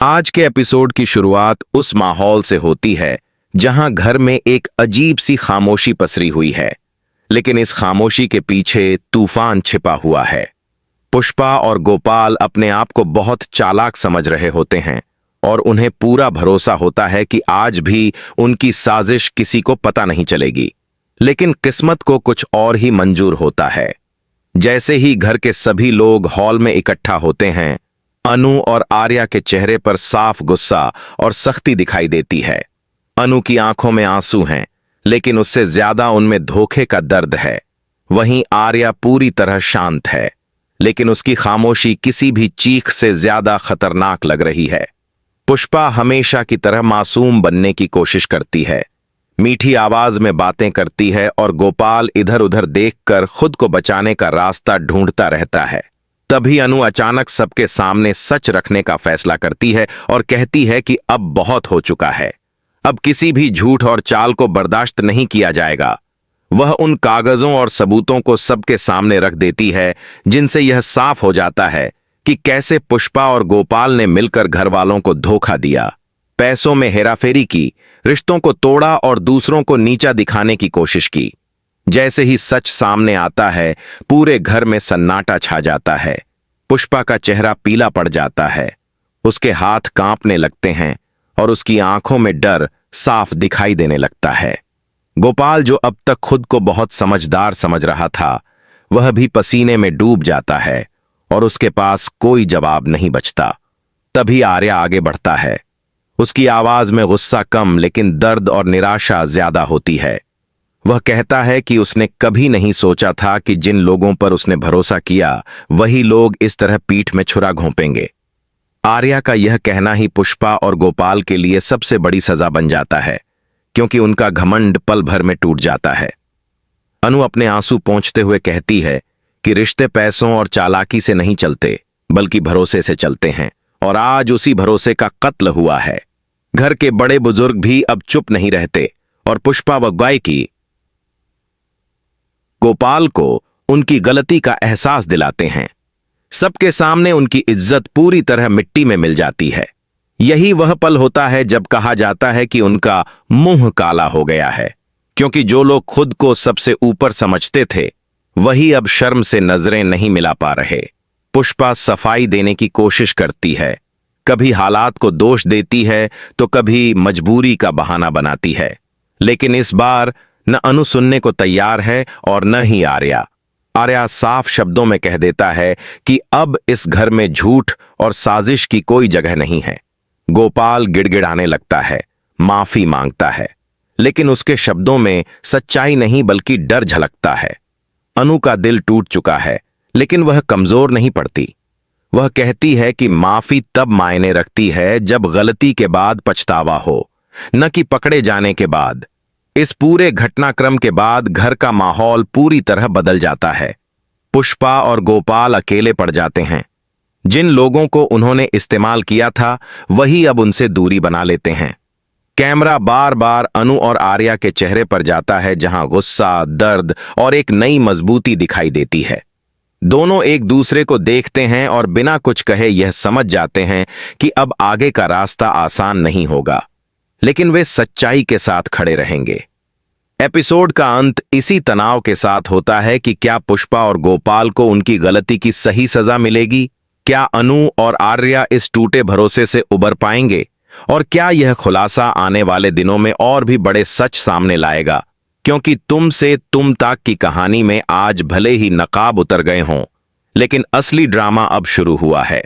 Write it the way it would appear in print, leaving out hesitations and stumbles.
आज के एपिसोड की शुरुआत उस माहौल से होती है जहां घर में एक अजीब सी खामोशी पसरी हुई है, लेकिन इस खामोशी के पीछे तूफान छिपा हुआ है। पुष्पा और गोपाल अपने आप को बहुत चालाक समझ रहे होते हैं और उन्हें पूरा भरोसा होता है कि आज भी उनकी साजिश किसी को पता नहीं चलेगी। लेकिन किस्मत को कुछ और ही मंजूर होता है। जैसे ही घर के सभी लोग हॉल में इकट्ठा होते हैं, अनु और आर्या के चेहरे पर साफ गुस्सा और सख्ती दिखाई देती है। अनु की आंखों में आंसू हैं, लेकिन उससे ज्यादा उनमें धोखे का दर्द है। वहीं आर्या पूरी तरह शांत है, लेकिन उसकी खामोशी किसी भी चीख से ज्यादा खतरनाक लग रही है। पुष्पा हमेशा की तरह मासूम बनने की कोशिश करती है, मीठी आवाज में बातें करती है और गोपाल इधर उधर देखकर खुद को बचाने का रास्ता ढूंढता रहता है। तभी अनु अचानक सबके सामने सच रखने का फैसला करती है और कहती है कि अब बहुत हो चुका है। अब किसी भी झूठ और चाल को बर्दाश्त नहीं किया जाएगा। वह उन कागजों और सबूतों को सबके सामने रख देती है जिनसे यह साफ हो जाता है कि कैसे पुष्पा और गोपाल ने मिलकर घर वालों को धोखा दिया, पैसों में हेराफेरी की, रिश्तों को तोड़ा और दूसरों को नीचा दिखाने की कोशिश की। जैसे ही सच सामने आता है, पूरे घर में सन्नाटा छा जाता है। पुष्पा का चेहरा पीला पड़ जाता है, उसके हाथ कांपने लगते हैं और उसकी आंखों में डर साफ दिखाई देने लगता है। गोपाल, जो अब तक खुद को बहुत समझदार समझ रहा था, वह भी पसीने में डूब जाता है और उसके पास कोई जवाब नहीं बचता। तभी आर्या आगे बढ़ता है। उसकी आवाज में गुस्सा कम, लेकिन दर्द और निराशा ज्यादा होती है। वह कहता है कि उसने कभी नहीं सोचा था कि जिन लोगों पर उसने भरोसा किया, वही लोग इस तरह पीठ में छुरा घोंपेंगे। आर्या का यह कहना ही पुष्पा और गोपाल के लिए सबसे बड़ी सजा बन जाता है, क्योंकि उनका घमंड पल भर में टूट जाता है। अनु अपने आंसू पोंछते हुए कहती है कि रिश्ते पैसों और चालाकी से नहीं चलते, बल्कि भरोसे से चलते हैं, और आज उसी भरोसे का कत्ल हुआ है। घर के बड़े बुजुर्ग भी अब चुप नहीं रहते और पुष्पा व गायकी गोपाल को उनकी गलती का एहसास दिलाते हैं। सबके सामने उनकी इज्जत पूरी तरह मिट्टी में मिल जाती है। यही वह पल होता है जब कहा जाता है कि उनका मुंह काला हो गया है, क्योंकि जो लोग खुद को सबसे ऊपर समझते थे, वही अब शर्म से नजरें नहीं मिला पा रहे। पुष्पा सफाई देने की कोशिश करती है, कभी हालात को दोष देती है तो कभी मजबूरी का बहाना बनाती है, लेकिन इस बार न अनु सुनने को तैयार है और न ही आर्या। आर्या साफ शब्दों में कह देता है कि अब इस घर में झूठ और साजिश की कोई जगह नहीं है। गोपाल गिड़गिड़ाने लगता है, माफी मांगता है, लेकिन उसके शब्दों में सच्चाई नहीं बल्कि डर झलकता है। अनु का दिल टूट चुका है, लेकिन वह कमजोर नहीं पड़ती। वह कहती है कि माफी तब मायने रखती है जब गलती के बाद पछतावा हो, न कि पकड़े जाने के बाद। इस पूरे घटनाक्रम के बाद घर का माहौल पूरी तरह बदल जाता है। पुष्पा और गोपाल अकेले पड़ जाते हैं। जिन लोगों को उन्होंने इस्तेमाल किया था, वही अब उनसे दूरी बना लेते हैं। कैमरा बार बार अनु और आर्या के चेहरे पर जाता है, जहां गुस्सा, दर्द और एक नई मजबूती दिखाई देती है। दोनों एक दूसरे को देखते हैं और बिना कुछ कहे यह समझ जाते हैं कि अब आगे का रास्ता आसान नहीं होगा, लेकिन वे सच्चाई के साथ खड़े रहेंगे। एपिसोड का अंत इसी तनाव के साथ होता है कि क्या पुष्पा और गोपाल को उनकी गलती की सही सजा मिलेगी? क्या अनु और आर्या इस टूटे भरोसे से उबर पाएंगे? और क्या यह खुलासा आने वाले दिनों में और भी बड़े सच सामने लाएगा? क्योंकि तुम से तुम तक की कहानी में आज भले ही नकाब उतर गए हों, लेकिन असली ड्रामा अब शुरू हुआ है।